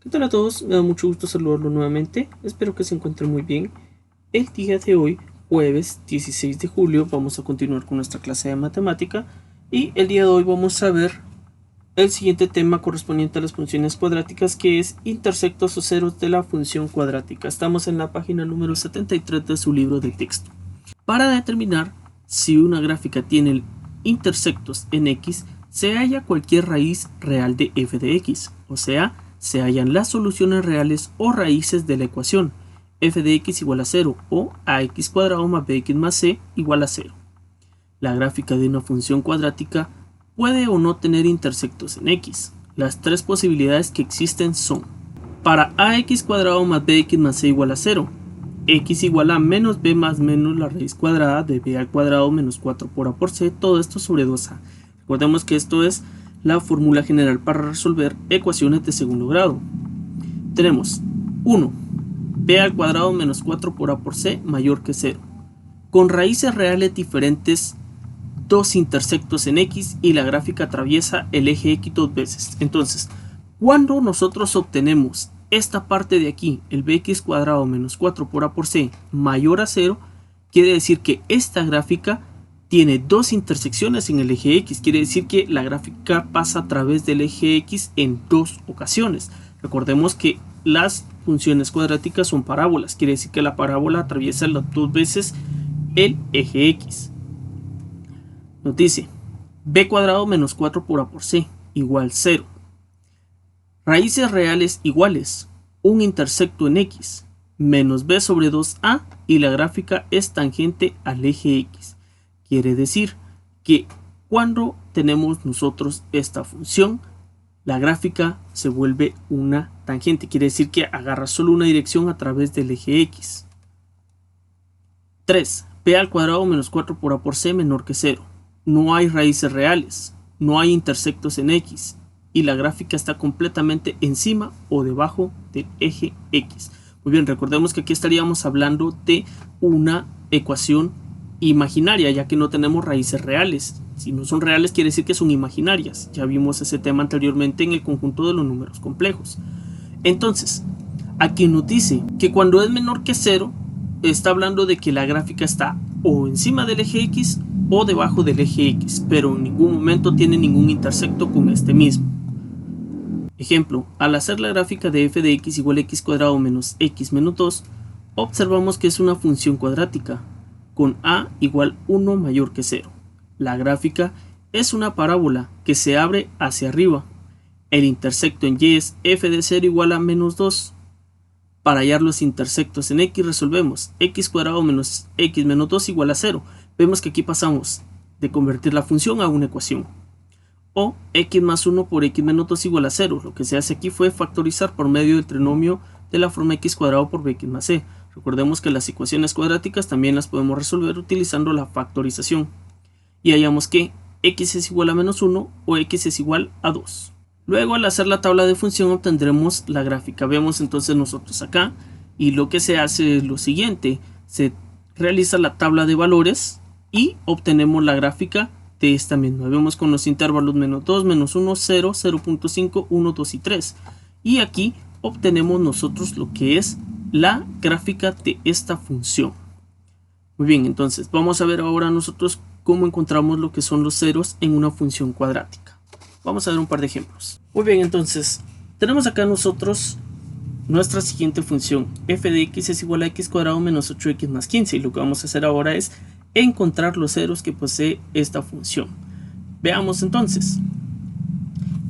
¿Qué tal a todos? Me da mucho gusto saludarlo nuevamente. Espero que se encuentren muy bien. El día de hoy, jueves 16 de julio, vamos a continuar con nuestra clase de matemática. Y el día de hoy vamos a ver el siguiente tema correspondiente a las funciones cuadráticas, que es intersectos o ceros de la función cuadrática. Estamos en la página número 73 de su libro de texto. Para determinar si una gráfica tiene intersectos en x, se halla cualquier raíz real de f de x, o sea, se hallan las soluciones reales o raíces de la ecuación f de x igual a 0 o ax cuadrado más bx más c igual a 0. La gráfica de una función cuadrática puede o no tener intersectos en x. Las tres posibilidades que existen son: para ax cuadrado más bx más c igual a 0, x igual a menos b más menos la raíz cuadrada de b al cuadrado menos 4 por a por c, todo esto sobre 2a. Recordemos que esto es la fórmula general para resolver ecuaciones de segundo grado. Tenemos 1. b al cuadrado menos 4 por a por c mayor que 0. Con raíces reales diferentes, dos intersectos en x y la gráfica atraviesa el eje x dos veces. Entonces, cuando nosotros obtenemos esta parte de aquí, el bx cuadrado menos 4 por a por c mayor a 0, quiere decir que esta gráfica tiene dos intersecciones en el eje x. Quiere decir que la gráfica pasa a través del eje x en dos ocasiones. Recordemos que las funciones cuadráticas son parábolas. Quiere decir que la parábola atraviesa las dos veces el eje x. Nos dice b cuadrado menos 4 por a por c igual 0. Raíces reales iguales, un intersecto en x, menos b sobre 2a, y la gráfica es tangente al eje x. Quiere decir que cuando tenemos nosotros esta función, la gráfica se vuelve una tangente. Quiere decir que agarra solo una dirección a través del eje x. 3. b al cuadrado menos 4 por a por c menor que 0. No hay raíces reales, no hay intersectos en x, y la gráfica está completamente encima o debajo del eje x. Muy bien, recordemos que aquí estaríamos hablando de una ecuación imaginaria, ya que no tenemos raíces reales. Si no son reales, quiere decir que son imaginarias. Ya vimos ese tema anteriormente en el conjunto de los números complejos. Entonces, aquí nos dice que cuando es menor que 0, está hablando de que la gráfica está o encima del eje x o debajo del eje x, pero en ningún momento tiene ningún intersecto con este mismo. Ejemplo, al hacer la gráfica de f de x igual a x cuadrado menos x menos 2, observamos que es una función cuadrática, con a igual 1 mayor que 0. La gráfica es una parábola que se abre hacia arriba. El intersecto en y es f de 0 igual a menos 2. Para hallar los intersectos en x resolvemos x cuadrado menos x menos 2 igual a 0. Vemos que aquí pasamos de convertir la función a una ecuación. O x más 1 por x menos 2 igual a 0. Lo que se hace aquí fue factorizar por medio del trinomio de la forma x cuadrado por bx más c. Recordemos que las ecuaciones cuadráticas también las podemos resolver utilizando la factorización. Y hallamos que x es igual a menos 1 o x es igual a 2. Luego, al hacer la tabla de función, obtendremos la gráfica. Vemos entonces nosotros acá, y lo que se hace es lo siguiente: se realiza la tabla de valores y obtenemos la gráfica de esta misma. Vemos con los intervalos menos 2, menos 1, 0, 0.5, 1, 2 y 3. Y aquí obtenemos nosotros lo que es la gráfica de esta función. Muy bien, entonces vamos a ver ahora nosotros cómo encontramos lo que son los ceros en una función cuadrática. Vamos a ver un par de ejemplos. Muy bien, entonces tenemos acá nosotros nuestra siguiente función. F de x es igual a x cuadrado menos 8x más 15. Y lo que vamos a hacer ahora es encontrar los ceros que posee esta función. Veamos entonces.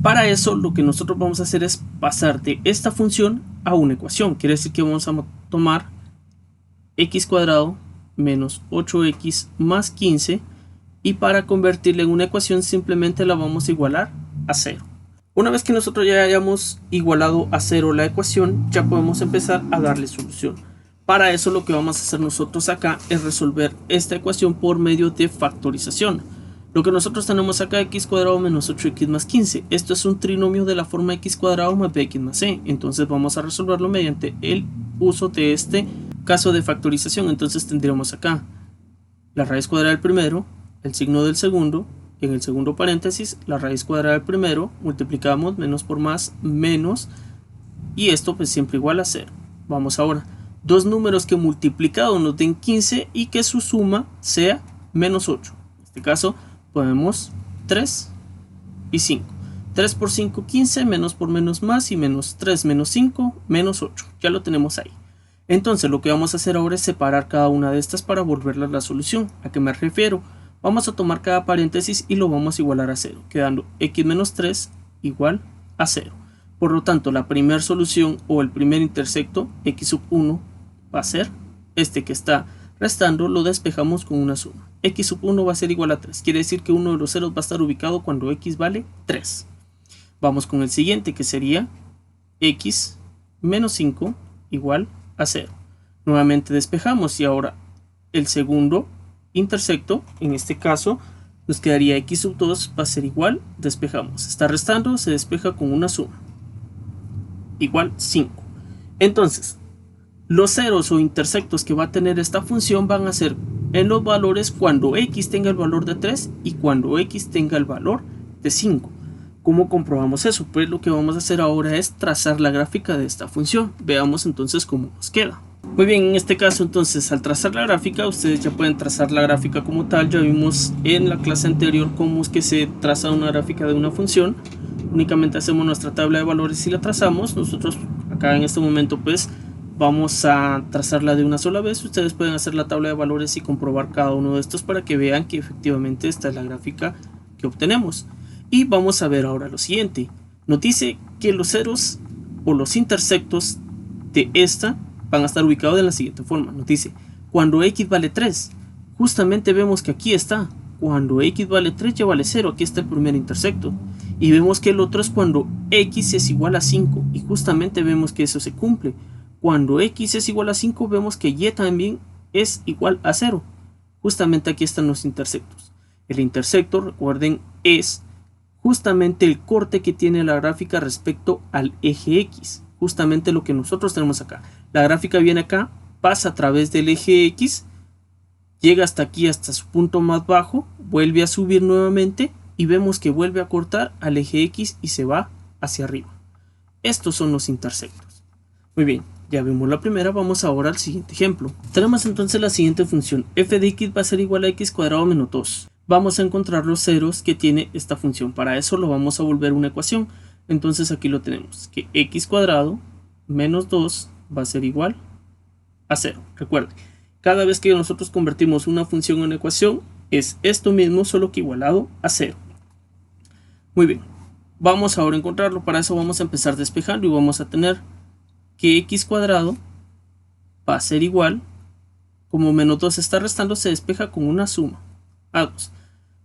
Para eso lo que nosotros vamos a hacer es pasar de esta función a una ecuación. Quiere decir que vamos a tomar x cuadrado menos 8x más 15, y para convertirla en una ecuación simplemente la vamos a igualar a 0. Una vez que nosotros ya hayamos igualado a 0 la ecuación, ya podemos empezar a darle solución. Para eso lo que vamos a hacer nosotros acá es resolver esta ecuación por medio de factorización. Lo que nosotros tenemos acá, x cuadrado menos 8x más 15. Esto es un trinomio de la forma x cuadrado más bx más c. Entonces vamos a resolverlo mediante el uso de este caso de factorización. Entonces tendríamos acá la raíz cuadrada del primero, el signo del segundo, en el segundo paréntesis la raíz cuadrada del primero, multiplicamos menos por más, menos y esto pues siempre igual a 0. Vamos ahora, dos números que multiplicados nos den 15 y que su suma sea menos 8. En este caso ponemos 3 y 5. 3 por 5, 15, menos por menos más, y menos 3 menos 5, menos 8. Ya lo tenemos ahí. Entonces lo que vamos a hacer ahora es separar cada una de estas para volverla la solución. ¿A qué me refiero? Vamos a tomar cada paréntesis y lo vamos a igualar a 0, quedando x menos 3 igual a 0. Por lo tanto, la primera solución o el primer intersecto, x sub 1, va a ser este que está restando, lo despejamos con una suma. X sub 1 va a ser igual a 3, quiere decir que uno de los ceros va a estar ubicado cuando x vale 3. Vamos con el siguiente, que sería x menos 5 igual a 0. Nuevamente despejamos y ahora el segundo intersecto, en este caso nos quedaría x sub 2 va a ser igual, despejamos, está restando, se despeja con una suma, igual 5. Entonces, los ceros o intersectos que va a tener esta función van a ser en los valores cuando x tenga el valor de 3 y cuando x tenga el valor de 5. ¿Cómo comprobamos eso? Pues lo que vamos a hacer ahora es trazar la gráfica de esta función. Veamos entonces cómo nos queda. Muy bien, en este caso entonces al trazar la gráfica, ustedes ya pueden trazar la gráfica como tal. Ya vimos en la clase anterior cómo es que se traza una gráfica de una función. Únicamente hacemos nuestra tabla de valores y la trazamos. Nosotros acá en este momento pues vamos a trazarla de una sola vez. Ustedes pueden hacer la tabla de valores y comprobar cada uno de estos para que vean que efectivamente esta es la gráfica que obtenemos. Y vamos a ver ahora lo siguiente. Nos dice que los ceros o los intersectos de esta van a estar ubicados de la siguiente forma. Nos dice cuando x vale 3. Justamente vemos que aquí está. Cuando x vale 3 ya vale 0. Aquí está el primer intersecto. Y vemos que el otro es cuando x es igual a 5. Y justamente vemos que eso se cumple. Cuando x es igual a 5 vemos que y también es igual a 0. Justamente aquí están los intersectos. El intersecto, recuerden, es justamente el corte que tiene la gráfica respecto al eje X. Justamente lo que nosotros tenemos acá. La gráfica viene acá, pasa a través del eje X, llega hasta aquí, hasta su punto más bajo, vuelve a subir nuevamente y vemos que vuelve a cortar al eje X y se va hacia arriba. Estos son los intersectos. Muy bien, ya vimos la primera, vamos ahora al siguiente ejemplo. Tenemos entonces la siguiente función. F de x va a ser igual a x cuadrado menos 2. Vamos a encontrar los ceros que tiene esta función. Para eso lo vamos a volver una ecuación. Entonces aquí lo tenemos, que x cuadrado menos 2 va a ser igual a 0. Recuerden, cada vez que nosotros convertimos una función en una ecuación, es esto mismo, solo que igualado a 0. Muy bien, vamos ahora a encontrarlo. Para eso vamos a empezar despejando y vamos a tener que x cuadrado va a ser igual, como menos 2 está restando, se despeja con una suma a 2.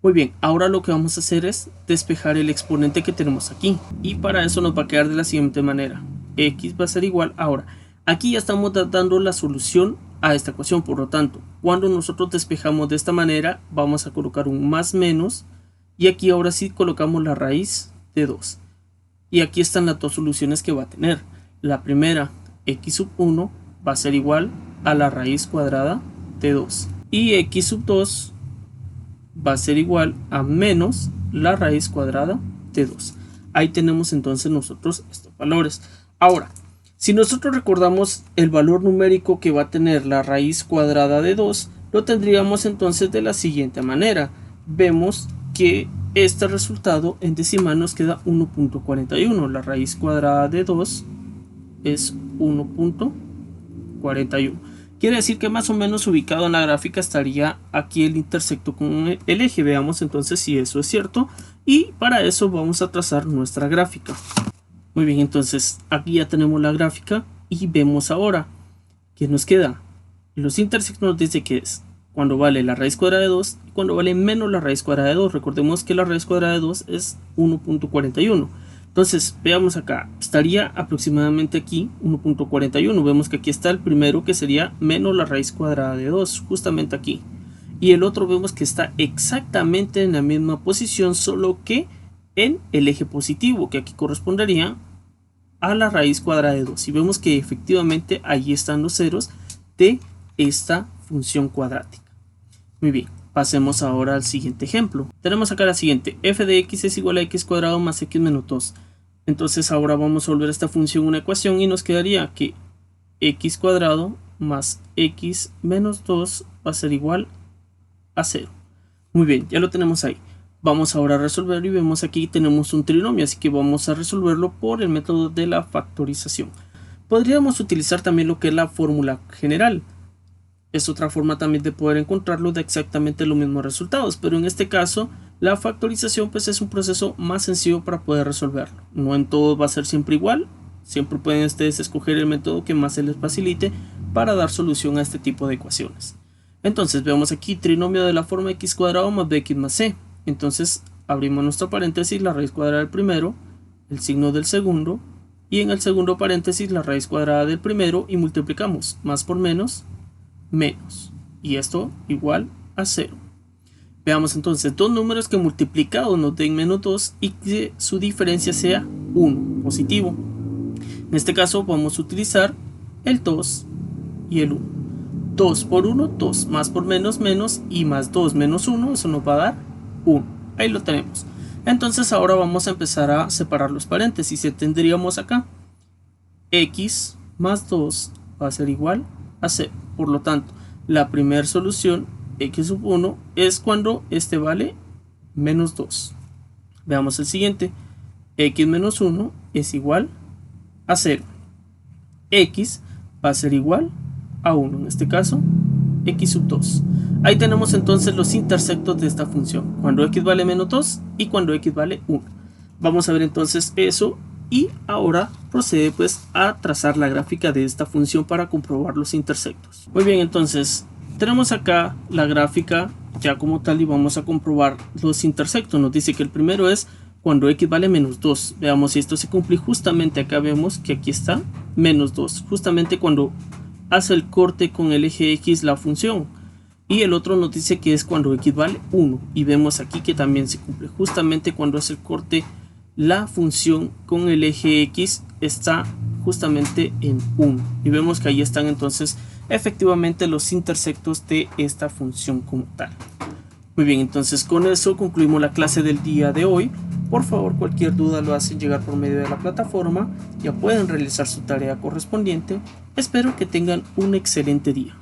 Muy bien, ahora lo que vamos a hacer es despejar el exponente que tenemos aquí. Y para eso nos va a quedar de la siguiente manera. X va a ser igual, ahora, aquí ya estamos dando la solución a esta ecuación. Por lo tanto, cuando nosotros despejamos de esta manera, vamos a colocar un más menos. Y aquí ahora sí colocamos la raíz de 2. Y aquí están las dos soluciones que va a tener. La primera, x sub 1, va a ser igual a la raíz cuadrada de 2. Y x sub 2 va a ser igual a menos la raíz cuadrada de 2. Ahí tenemos entonces nosotros estos valores. Ahora, si nosotros recordamos el valor numérico que va a tener la raíz cuadrada de 2, lo tendríamos entonces de la siguiente manera. Vemos que este resultado en decimal nos queda 1.41. La raíz cuadrada de 2 es 1.41. Quiere decir que más o menos ubicado en la gráfica estaría aquí el intersecto con el eje. Veamos entonces si eso es cierto. Y para eso vamos a trazar nuestra gráfica. Muy bien, entonces aquí ya tenemos la gráfica y vemos ahora que nos queda. Los intersectos nos dice que es cuando vale la raíz cuadrada de 2 y cuando vale menos la raíz cuadrada de 2. Recordemos que la raíz cuadrada de 2 es 1.41. Entonces, veamos acá, estaría aproximadamente aquí 1.41. Vemos que aquí está el primero, que sería menos la raíz cuadrada de 2, justamente aquí. Y el otro vemos que está exactamente en la misma posición, solo que en el eje positivo, que aquí correspondería a la raíz cuadrada de 2. Y vemos que efectivamente ahí están los ceros de esta función cuadrática. Muy bien. Pasemos ahora al siguiente ejemplo. Tenemos acá la siguiente. F de x es igual a x cuadrado más x menos 2. Entonces ahora vamos a volver a esta función una ecuación y nos quedaría que x cuadrado más x menos 2 va a ser igual a 0. Muy bien, ya lo tenemos ahí. Vamos ahora a resolver y vemos aquí tenemos un trinomio, así que vamos a resolverlo por el método de la factorización. Podríamos utilizar también lo que es la fórmula general. Es otra forma también de poder encontrarlo de exactamente los mismos resultados, pero en este caso la factorización pues es un proceso más sencillo para poder resolverlo. No en todo va a ser siempre igual, siempre pueden ustedes escoger el método que más se les facilite para dar solución a este tipo de ecuaciones. Entonces veamos aquí trinomio de la forma x cuadrado más bx más c. Entonces abrimos nuestro paréntesis, la raíz cuadrada del primero, el signo del segundo, y en el segundo paréntesis la raíz cuadrada del primero y multiplicamos más por menos, menos, y esto igual a 0. Veamos entonces dos números que multiplicados nos den menos 2 y que su diferencia sea 1, positivo. En este caso vamos a utilizar el 2 y el 1. 2 por 1, 2, más por menos, menos, y más 2 menos 1, eso nos va a dar 1. Ahí lo tenemos. Entonces ahora vamos a empezar a separar los paréntesis y tendríamos acá x más 2 va a ser igual a 0. Por lo tanto, la primera solución, x sub 1, es cuando este vale menos 2. Veamos el siguiente. X menos 1 es igual a 0. X va a ser igual a 1. En este caso, x sub 2. Ahí tenemos entonces los intersectos de esta función. Cuando x vale menos 2 y cuando x vale 1. Vamos a ver entonces eso. Y ahora procede pues a trazar la gráfica de esta función para comprobar los intersectos. Muy bien, entonces tenemos acá la gráfica ya como tal y vamos a comprobar los intersectos. Nos dice que el primero es cuando x vale menos 2. Veamos si esto se cumple. Justamente acá vemos que aquí está menos 2. Justamente cuando hace el corte con el eje x la función. Y el otro nos dice que es cuando x vale 1. Y vemos aquí que también se cumple. Justamente cuando hace el corte la función con el eje x está justamente en 1 y vemos que ahí están entonces efectivamente los intersectos de esta función como tal. Muy bien, entonces con eso concluimos la clase del día de hoy. Por favor, cualquier duda lo hacen llegar por medio de la plataforma, ya pueden realizar su tarea correspondiente. Espero que tengan un excelente día.